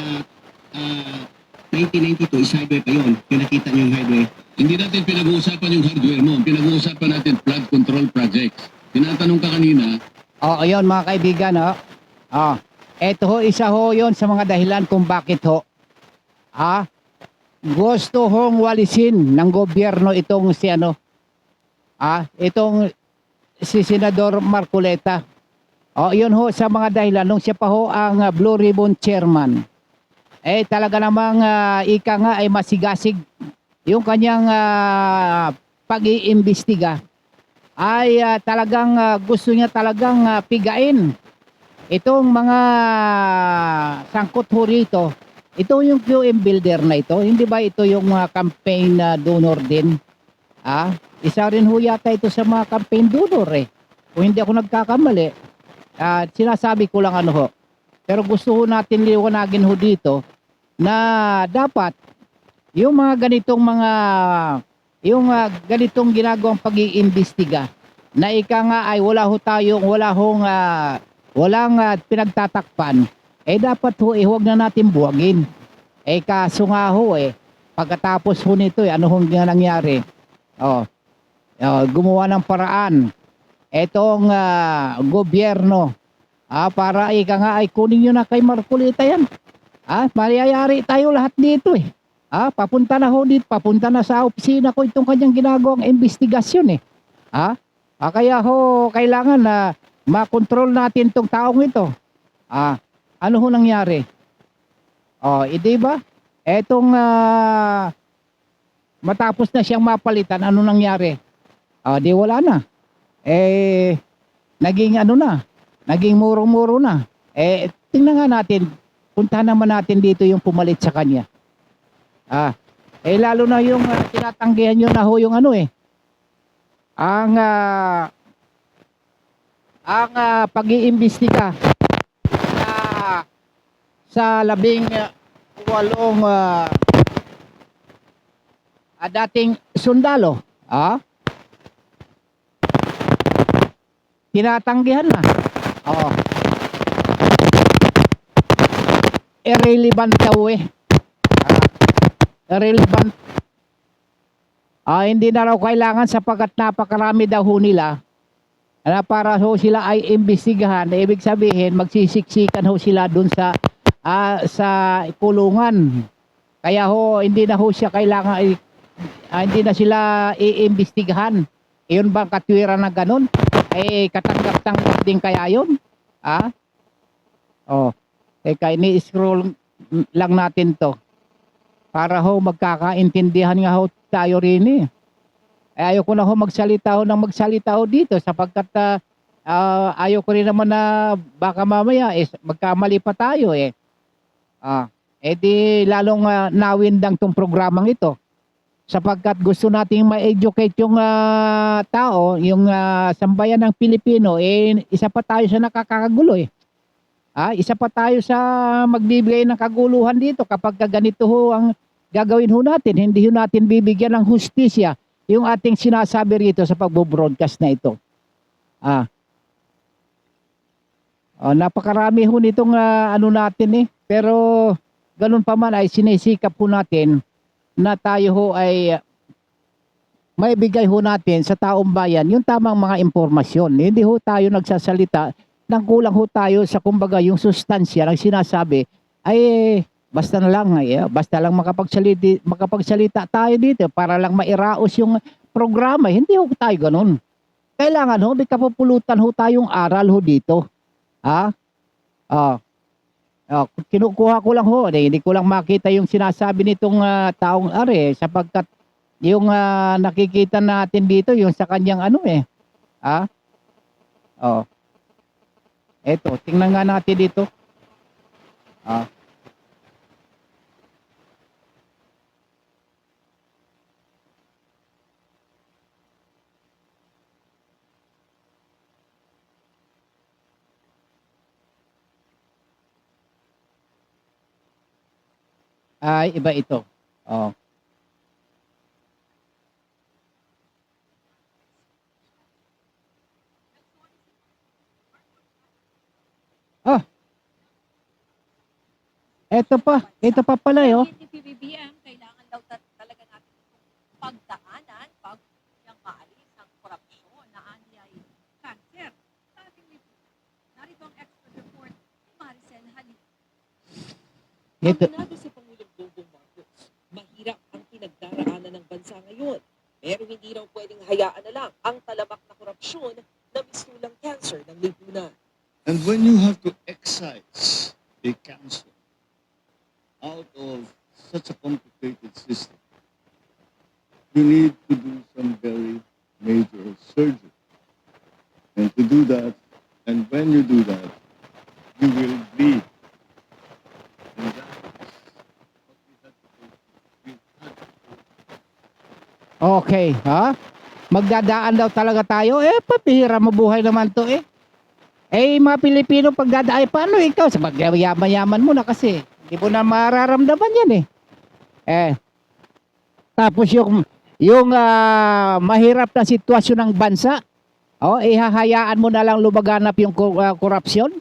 1992 is hardware pa yun. Yung nakita niyo yung hardware. Hindi natin pinag-uusapan yung hardware mo. Pinag-uusapan natin flood control projects. Tinatanong ka kanina, Ayun mga kaibigan, eto ho, isa ho yon sa mga dahilan kung bakit ho, gusto hong walisin ng gobyerno itong itong si Senador Marcoleta. Yun ho sa mga dahilan nung siya pa ho ang Blue Ribbon Chairman. Talaga namang ika nga ay masigasig yung kanyang pag-iimbestiga. Talagang gusto niya talagang pigain itong mga sangkot ho rito. Ito yung QM builder na ito. Hindi ba ito yung mga campaign donor din? Isa rin ho yata ito sa mga campaign donor Kung hindi ako nagkakamali, sinasabi ko lang ano ho. Pero gusto ho natin liwanagin ho dito na dapat yung mga ganitong ginagawang pag-iimbestiga na ika nga ay walang pinagtatakpan, dapat ho huwag na natin buwagin. Kaso nga ho pagkatapos ho nito ano hong nangyari? Gumawa ng paraan etong gobyerno para ika nga ay kunin nyo na kay Marcoleta yan. Mayayari tayo lahat dito papunta na ho dito, papunta na sa opisina ko itong kanyang ginagawang investigasyon kaya ho kailangan na makontrol natin tong taong ito. Ano ho nangyari? Di ba? Etong matapos na siyang mapalitan, ano nangyari? Di wala na. Naging naging muro-muro na. Tingnan nga natin, puntahan naman natin dito yung pumalit sa kanya. Lalo na yung tinatanggihan nyo na ho yung ang pag-iimbestiga sa 18 dating sundalo. Tinatanggihan na. Irrelevant daw irrelevant. Hindi na raw kailangan sapagkat napakarami daw ho nila na para ho sila ay imbestigahan. Ibig sabihin magsisiksikan ho sila dun sa kulungan. Kaya ho hindi na ho siya kailangan hindi na sila iimbestigahan. Iyon bang katwiran na ganun? Katanggap-tanggap din kaya yun? Kaya ni-scroll lang natin to para ho magkakaintindihan nga ho tayo rin ayoko na ho magsalita ho dito sapagkat ayoko rin naman na baka mamaya magkamali pa tayo di lalong nawindang tong programang ito sapagkat gusto nating ma-educate yung tao, yung sambayan ng Pilipino, isa pa tayo sa nakakagulo isa pa tayo sa magbibigay ng kaguluhan dito kapag ganito ho ang gagawin ho natin, hindi ho natin bibigyan ng hustisya yung ating sinasabi rito sa pagbo-broadcast na ito. Napakarami ho nitong natin pero ganun pa man ay sinisikap ho natin na tayo ho ay maibigay ho natin sa taong bayan yung tamang mga impormasyon. Hindi ho tayo nagsasalita nang kulang ho tayo sa kumbaga yung sustansya ng sinasabi ay basta lang makapagsalita tayo dito para lang mairaos yung programa. Hindi ho tayo ganun. Kailangan ho may kapupulutan ho tayong aral ho dito. Kinukuha ko lang ho, hindi ko lang makita yung sinasabi nitong taong sapagkat yung nakikita natin dito yung sa kanyang eto, tingnan nga natin dito. ay iba ito. Oh. Oh. Ito pa pala yo. Ni PBBM, kailangan daw talaga natin itong pagdaanan pag yung maalis ang korupsyon na anyay cancer. Sa ating lipunan, narito ang expert report ni Maricel Halil. Ito, Aminado si Pangulong Bongbong Marcos, mahirap ang pinagdaraanan ng bansa ngayon. Pero hindi raw pwedeng hayaan na lang ang talamak na korupsyon na mistulang cancer ng lipunan. And when you have to excise a cancer out of such a complicated system, you need to do some very major surgery. And to do that, and when you do that, you will bleed. And that is what we had to do. We had to do. okay, ha? Magdadaan daw talaga tayo. Papihira mabuhay naman to eh. Mga Pilipino pagdadaan, paano ikaw? Sa yaman-yaman mo na kasi. Hindi mo na mararamdaman yan eh. Tapos yung mahirap na sitwasyon ng bansa, ihahayaan mo na lang lumaganap yung korupsyon?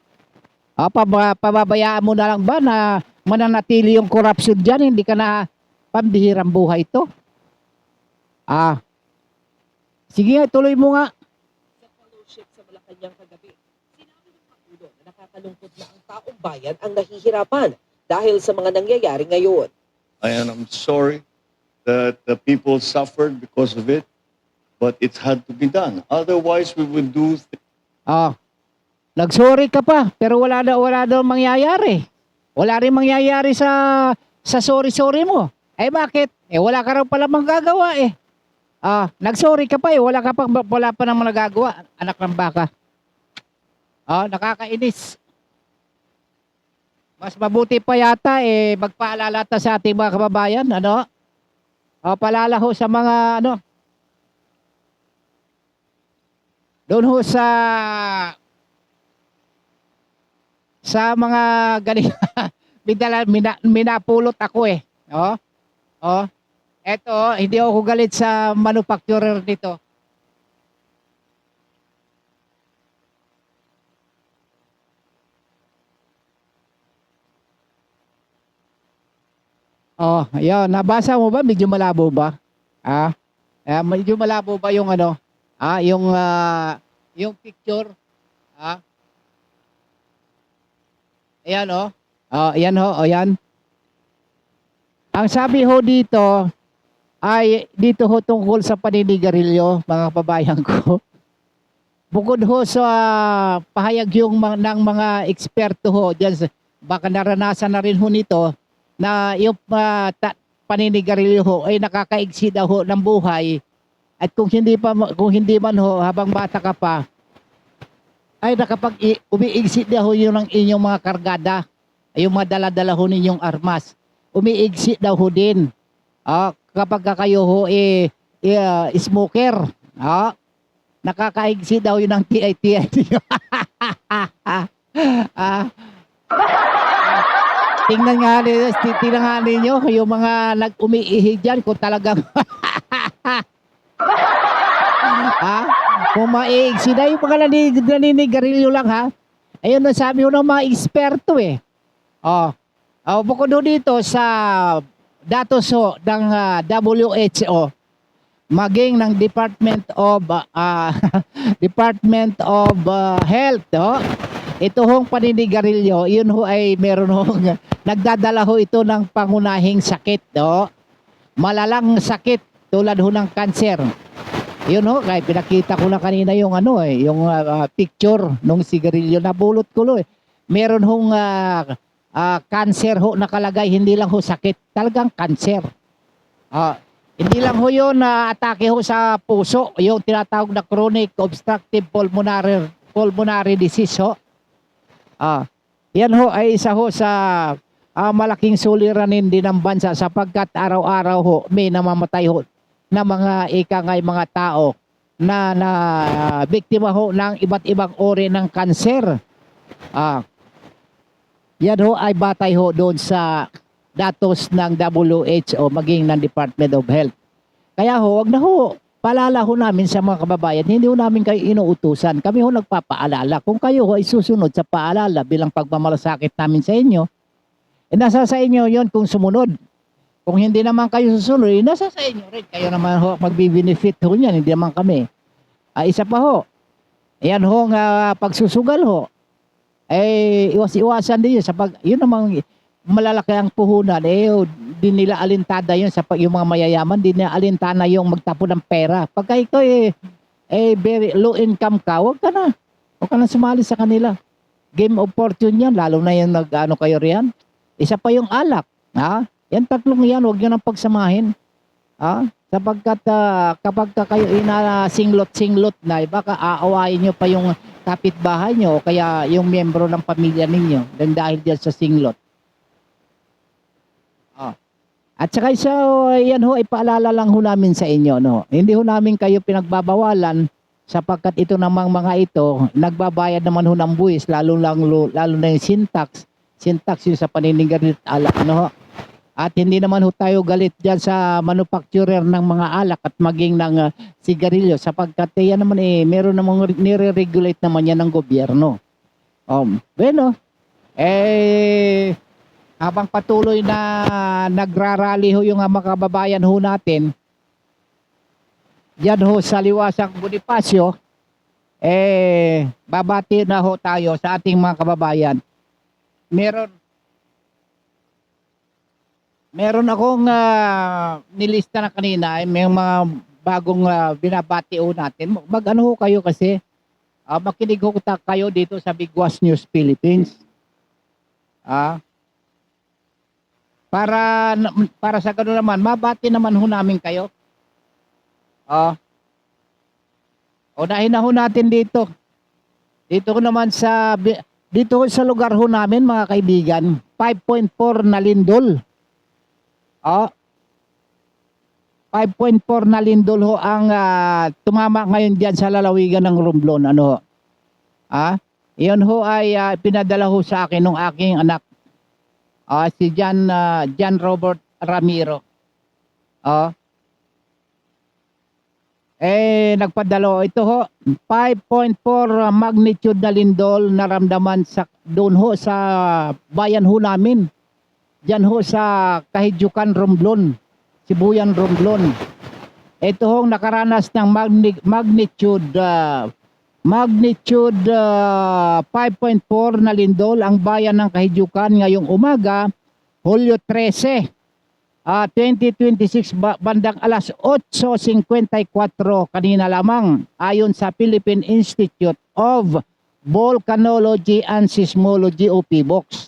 Pababayaan mo na lang ba na mananatili yung korupsyon dyan? Hindi ka na pambihirang buhay ito? Sige nga, tuloy mo nga. Sa fellowship sa Malacanang kagabi, sinabi ng Pangulo na nakakalungkot na ang taong bayan ang nahihirapan dahil sa mga nangyayari ngayon. And I'm sorry that the people suffered because of it, but it had to be done. Otherwise, we would do Nagsorry ka pa, pero wala daw mangyayari. Wala rin mangyayari sa sorry mo. Bakit? Wala ka raw pala manggagawa eh. Nagsorry ka pa wala pa namang nagagawa, anak ng baka. Nakakainis. Mas mabuti pa yata magpaalala ta sa ating mga kababayan, paalala ho sa mga doon ho sa mga ganito minapulot ako eto, hindi ako galit sa manufacturer nito. Ayun, nabasa mo ba? Medyo malabo ba? Medyo malabo ba yung yung picture? Ayan ayan ayan. Ang sabi ho dito ay dito ho tungkol sa paninigarilyo, mga kababayan ko. Bukod ho sa pahayag ng mga eksperto ho diyan, baka naranasan na rin ho nito na yung paninigarilyo ho ay nakakaigsi daw ho ng buhay, at kung hindi man ho habang bata ka pa ay umiigsi daw ho yun ng inyong mga kargada, ay yung mga dala-dala ho ninyong armas, umiigsi daw ho din kapag kayo ho smoker, nakakaigsi daw yun ng TI. Tingnan nga ninyo yung mga nag-umiihi dyan kung talagang kung maiigsi na yung mga naninigarilyo lang ayun ang sabi ko ng mga eksperto bukod dito sa datos ng WHO, maging ng Department of Health, ito hong paninigarilyo, yun ho ay meron hong nagdadala ho ito ng pangunahing sakit, malalang sakit tulad ho ng cancer. Yun ho, kaya pinakita ko na kanina yung yung picture nung sigarilyo na bulot ko meron hong cancer ho nakalagay, hindi lang ho sakit, talagang cancer. Hindi lang ho yun atake ho sa puso, yung tinatawag na chronic obstructive pulmonary disease ho. Yan ho ay isa ho sa malaking suliranin din ng bansa, sapagkat araw-araw ho may namamatay ho na mga mga tao na biktima ho ng iba't ibang uri ng kanser. Yan ho ay batay ho doon sa datos ng WHO maging ng Department of Health. Kaya ho, wag na ho, paalala ho namin sa mga kababayan, hindi ho namin kayo inuutusan. Kami ho nagpapaalala. Kung kayo ho ay susunod sa paalala bilang pagmamalasakit namin sa inyo, nasa sa inyo yon kung sumunod. Kung hindi naman kayo susunod, nasa sa inyo rin. Kayo naman ho, magbi-benefit ho niyan, hindi naman kami. Isa pa ho, ayan ho nga pagsusugal ho, iwas-iwasan din yun. Yun namang malalaki ang puhunan, di nila alintada yun sa yung mga mayayaman, di nila alintana yung magtapon ng pera. Pagka ikaw very low income ka, huwag ka na sumali sa kanila. Game of fortune yan, lalo na yung nag-ano kayo riyan. Isa pa yung alak. Ha? Yan tatlong yan, huwag nyo nang pagsamahin. Ha? Sapagkat kapag kayo singlot-singlot na, baka aawain nyo pa yung kapitbahay nyo o kaya yung miyembro ng pamilya ninyo dahil dyan sa singlot. At saka yan ho, ipaalala lang ho namin sa inyo. No? Hindi ho namin kayo pinagbabawalan sapagkat ito namang mga ito, nagbabayad naman ho ng buwis, lalo na yung syntax yung sa panininggarit alak. No? At hindi naman ho tayo galit dyan sa manufacturer ng mga alak at maging ng sigarilyo sapagkat yan naman meron namang nire-regulate naman yan ng gobyerno. Bueno, habang patuloy na nagrarally ho yung mga kababayan ho natin, dyan ho sa Liwasang Bonifacio, babati na ho tayo sa ating mga kababayan. Meron akong nilista na kanina, may mga bagong binabati ho natin. Mag-ano ho kayo kasi, makinig ho kayo dito sa Bigwas News Philippines. Para sa gano'n naman, mabati naman ho namin kayo. Unahin na ho natin dito. Dito sa lugar ho namin, mga kaibigan, 5.4 na lindol. 5.4 na lindol ho ang tumama ngayon diyan sa lalawigan ng Romblon. Ano ho? Iyon ho ay pinadala ho sa akin ng aking anak. Si John Robert Ramiro. Nagpadalo ito ho, 5.4 magnitude na lindol naramdaman doon ho sa bayan ho namin. Diyan ho sa Kahidjukan, Romblon, Sibuyan, Romblon. Ito ho nakaranas ng magnitude 5.4 na lindol ang bayan ng Kahidjukan ngayong umaga, Hulyo 13, 2026 bandang alas 8:54 kanina lamang ayon sa Philippine Institute of Volcanology and Seismology o PBOX.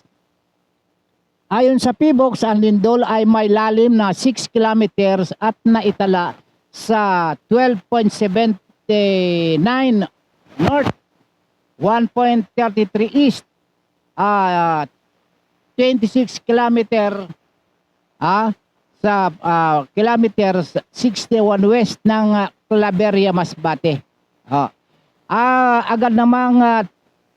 Ayon sa PBOX, ang lindol ay may lalim na 6 kilometers at naitala sa 12.79 north, 1.33 east, 26 kilometer sa kilometers 61 west ng Claveria, Masbate. Agad namang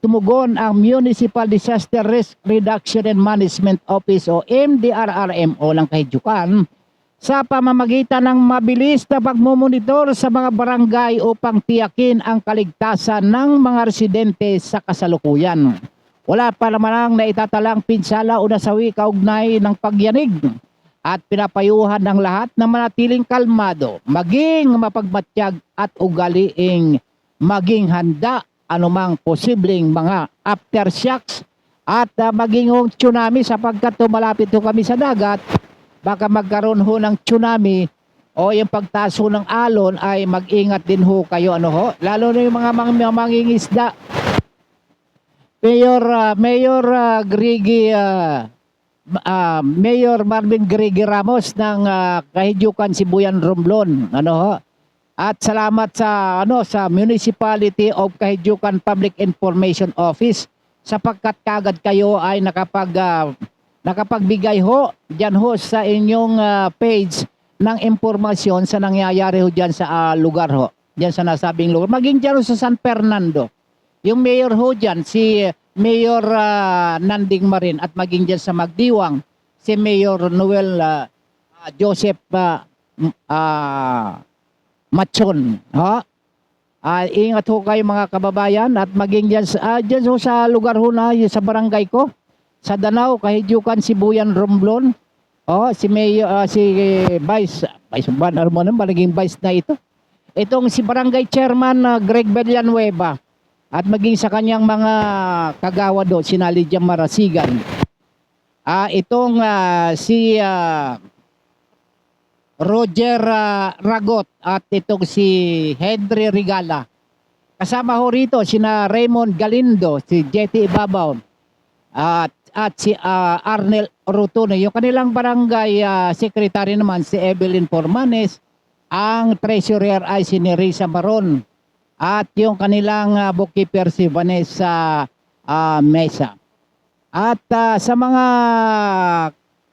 tumugon ang Municipal Disaster Risk Reduction and Management Office o MDRRMO ng Kahidjukan sa pamamagitan ng mabilis na pagmumonitor sa mga barangay upang tiyakin ang kaligtasan ng mga residente sa kasalukuyan. Wala pa naman ang naitatalang pinsala o nasawi kaugnay ng pagyanig at pinapayuhan ng lahat na manatiling kalmado, maging mapagmatyag at ugaliing maging handa anumang posibleng mga aftershocks at maging tsunami sapagkat malapit ho kami sa dagat, baka magkaroon ho ng tsunami o yung pagtaso ng alon ay mag-ingat din ho kayo lalo na yung mga mangingisda. Mayor Marvin Grigi Ramos ng Kahidjukan, Sibuyan, Romblon. At salamat sa Municipality of Kahidjukan Public Information Office sapagkat kagad kayo ay nakapagbigay ho diyan ho sa inyong page ng impormasyon sa nangyayari ho diyan sa lugar ho. Diyan sa nasabing lugar. Maging diyan sa San Fernando. Yung mayor ho diyan si Mayor Nanding Marin at maging diyan sa Magdiwang, si Mayor Noel Joseph Machon. Ingat ho kayo mga kababayan at maging dyan ho sa lugar ho na sa barangay ko, sa Danau, Kahijukan, Sibuyan, Romblon. Si Mayor, si Vice maging Vice na ito. Itong si Barangay Chairman Greg Villanueva at maging sa kanyang mga kagawa do, sina Lydia Marasigan. Itong si Roger Ragot at itong si Henry Rigala. Kasama ho rito sina Raymond Galindo, si Jetty Ibabaw at si Arnel Rutuno. Yung kanilang barangay secretary naman si Evelyn Formanes. Ang treasurer ay si Nerissa Maron at yung kanilang bookkeeper si Vanessa Mesa. At sa mga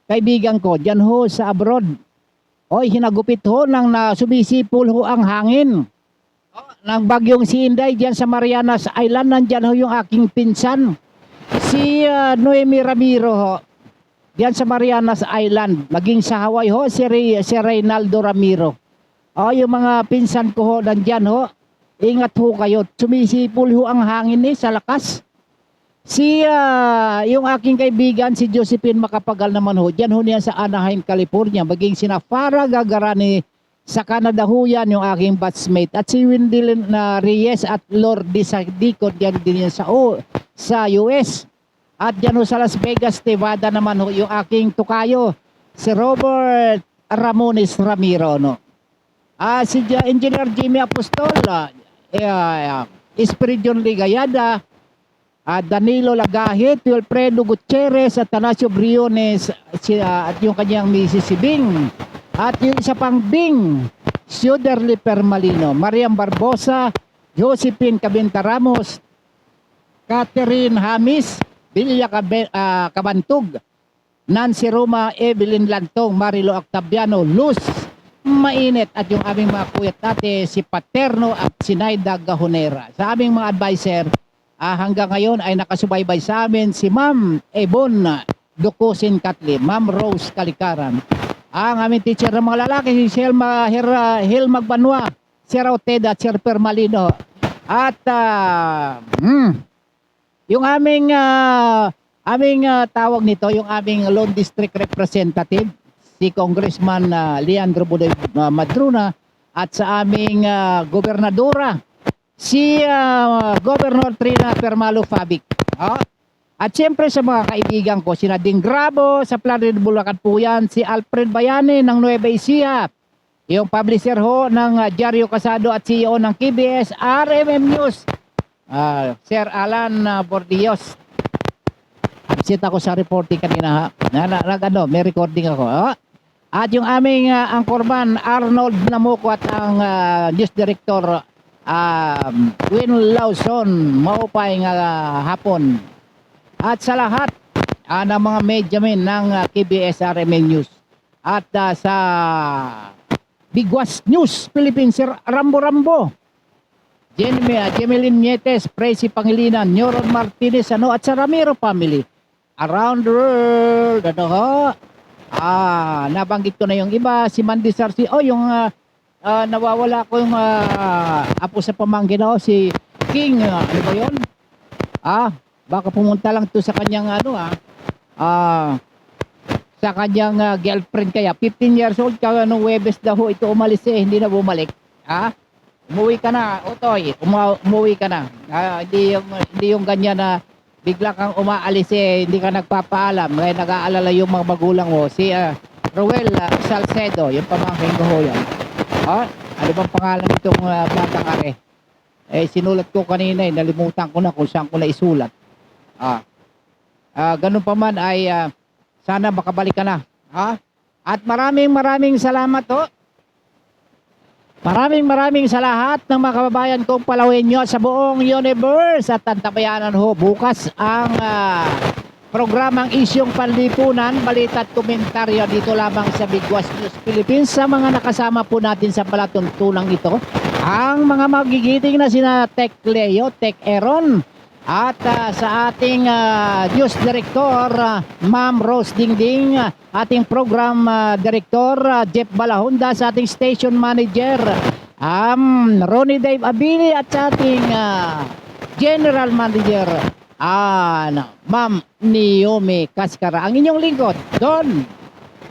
kaibigan ko dyan ho sa abroad, hinagupit ho nang sumisipol ho ang hangin. Nang bagyong si Inday dyan sa Marianas Island, nandyan ho yung aking pinsan, si Noemi Ramiro ho, dyan sa Marianas Island. Maging sa Hawaii ho, si Reynaldo Ramiro. Yung mga pinsan ko ho, nandyan ho, ingat ho kayo. Sumisipol ho ang hangin sa lakas. Yung aking kaibigan, si Josephine Makapagal naman ho, dyan ho niyan sa Anaheim, California. Maging sina Farah Gagarani sa Canada ho yan, yung aking batchmate. At si Wendell Reyes at Lourdes Dicon, dyan din yan sa US. At dyan ho sa Las Vegas, Nevada naman ho, yung aking tukayo, si Robert Ramones Ramiro, no? Si Engineer Jimmy Apostol, Espiridion Ligayada, Danilo Lagahit, Wilfredo Gutierrez, at Tanasio Briones, at yung kanyang Mrs. si Bing, at yung isa pang Bing, Sioderly Permalino, Mariam Barbosa, Josephine Cabenta Ramos, Catherine Hamis, Bilya Kabantug, Nancy Roma, Evelyn Lantong, Marilo Octaviano, Luz Mainit, at yung aming mga kuyat ate, si Paterno at si Naida Gahonera. Sa aming mga advisor, hanggang ngayon ay nakasubaybay sa amin si Ma'am Ebon Dukusin Katli, Ma'am Rose Kalikaran. Ang aming teacher ng mga lalaki, si Hil Magbanwa, si Rauteda at Sir Permalino. At yung aming tawag nito, yung aming Lone District Representative, si Congressman Leandro Budoy Madruna, at sa aming gobernadora, si Governor Trina Permalo Fabic. At siyempre sa mga kaibigan ko, si Nadine Grabo sa Plarid Bulacan po yan, si Alfred Bayani ng Nueva Ecija, yung publisher ho ng Diario Casado at CEO ng KBS RMM News, Sir Alan Bordios. Absent ako sa reporting kanina ha. May recording ako. At yung aming anchorman Arnold Namuko at ang news director Win Lawson, maupay hapon. At sa lahat ng mga medyamin ng KBS RMN News at sa Bigwas News Philippines, Sir Rambo Jemelyn Nietes, Presi Pangilinan, Nyoron Martinez at sa Ramiro family around the world. Nabanggit ko na yung iba, si Mandy Sarsi, yung nawawala ko yung apo sa pamangkin si King, ano ba yun? Baka pumunta lang to sa kanyang sa kanyang girlfriend, kaya 15 years old ka nung Webes daw ito umalis hindi na bumalik. Umuwi ka na, Otoy, umuwi ka na. Hindi yung ganyan na bigla kang umaalis hindi ka nagpapaalam, kaya nag-aalala yung mga magulang mo. Si Roel Salcedo, yung pamangkin ko ho yan. Ano bang pangalan itong batang are? Sinulat ko kanina, nalimutan ko na kung saan ko na isulat. Ganun pa man ay sana makabalik ka na. At maraming salamat ho. Maraming sa lahat ng mga kababayan kong Palawenyo sa buong universe. At tantabayanan ho bukas ang programang Isyong Panlipunan, balita at komentaryo dito lamang sa Bigwas News Philippines. Sa mga nakasama po natin sa palatuntunang ito, ang mga magigiting na sina Tech Leo, Tech Aaron, At sa ating news director, Ma'am Rose Dingding, ating program director, Jeff Balahonda, sa ating station manager, Ronnie Dave Abili, at sa ating general manager, Ma'am Naomi Cascara. Ang inyong lingkod, Don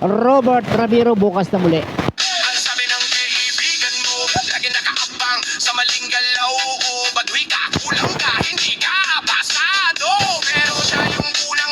Robert Ramiro, bukas na muli.